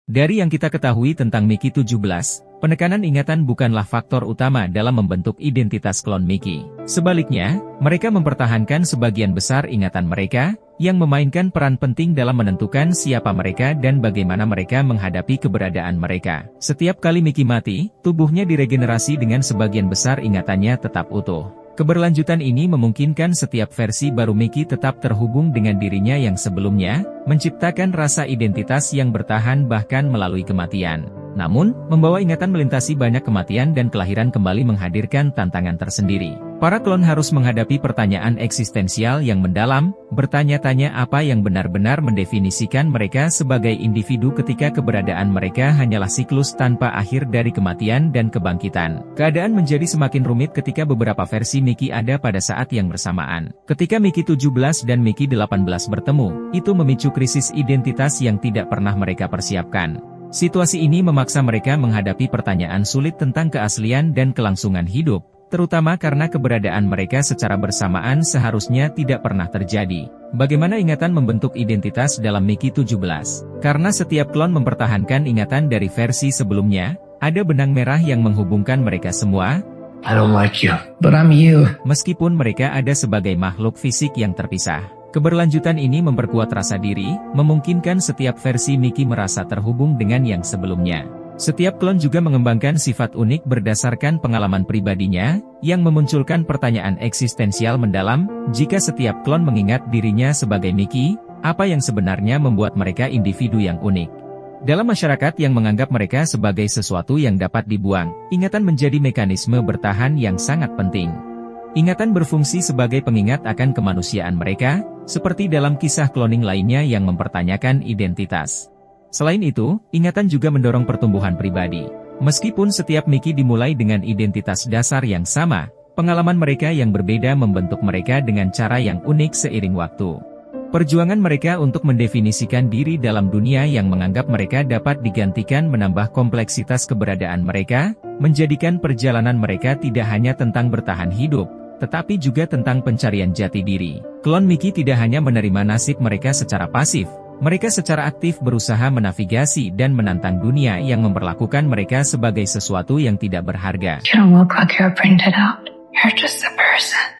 Dari yang kita ketahui tentang Mickey 17, penekanan ingatan bukanlah faktor utama dalam membentuk identitas klon Mickey. Sebaliknya, mereka mempertahankan sebagian besar ingatan mereka, yang memainkan peran penting dalam menentukan siapa mereka dan bagaimana mereka menghadapi keberadaan mereka. Setiap kali Mickey mati, tubuhnya diregenerasi dengan sebagian besar ingatannya tetap utuh. Keberlanjutan ini memungkinkan setiap versi baru Mickey tetap terhubung dengan dirinya yang sebelumnya, menciptakan rasa identitas yang bertahan bahkan melalui kematian. Namun, membawa ingatan melintasi banyak kematian dan kelahiran kembali menghadirkan tantangan tersendiri. Para klon harus menghadapi pertanyaan eksistensial yang mendalam, bertanya-tanya apa yang benar-benar mendefinisikan mereka sebagai individu ketika keberadaan mereka hanyalah siklus tanpa akhir dari kematian dan kebangkitan. Keadaan menjadi semakin rumit ketika beberapa versi Mickey ada pada saat yang bersamaan. Ketika Mickey 17 dan Mickey 18 bertemu, itu memicu krisis identitas yang tidak pernah mereka persiapkan. Situasi ini memaksa mereka menghadapi pertanyaan sulit tentang keaslian dan kelangsungan hidup, terutama karena keberadaan mereka secara bersamaan seharusnya tidak pernah terjadi. Bagaimana ingatan membentuk identitas dalam Mickey 17? Karena setiap klon mempertahankan ingatan dari versi sebelumnya, ada benang merah yang menghubungkan mereka semua. I don't like you, but I'm you. Meskipun mereka ada sebagai makhluk fisik yang terpisah. Keberlanjutan ini memperkuat rasa diri, memungkinkan setiap versi Mickey merasa terhubung dengan yang sebelumnya. Setiap klon juga mengembangkan sifat unik berdasarkan pengalaman pribadinya, yang memunculkan pertanyaan eksistensial mendalam. Jika setiap klon mengingat dirinya sebagai Mickey, apa yang sebenarnya membuat mereka individu yang unik? Dalam masyarakat yang menganggap mereka sebagai sesuatu yang dapat dibuang, ingatan menjadi mekanisme bertahan yang sangat penting. Ingatan berfungsi sebagai pengingat akan kemanusiaan mereka, seperti dalam kisah cloning lainnya yang mempertanyakan identitas. Selain itu, ingatan juga mendorong pertumbuhan pribadi. Meskipun setiap Mickey dimulai dengan identitas dasar yang sama, pengalaman mereka yang berbeda membentuk mereka dengan cara yang unik seiring waktu. Perjuangan mereka untuk mendefinisikan diri dalam dunia yang menganggap mereka dapat digantikan menambah kompleksitas keberadaan mereka, menjadikan perjalanan mereka tidak hanya tentang bertahan hidup, tetapi juga tentang pencarian jati diri. Klon Mickey tidak hanya menerima nasib mereka secara pasif, mereka secara aktif berusaha menavigasi dan menantang dunia yang memperlakukan mereka sebagai sesuatu yang tidak berharga. You don't look like you're printed out. You're just a person.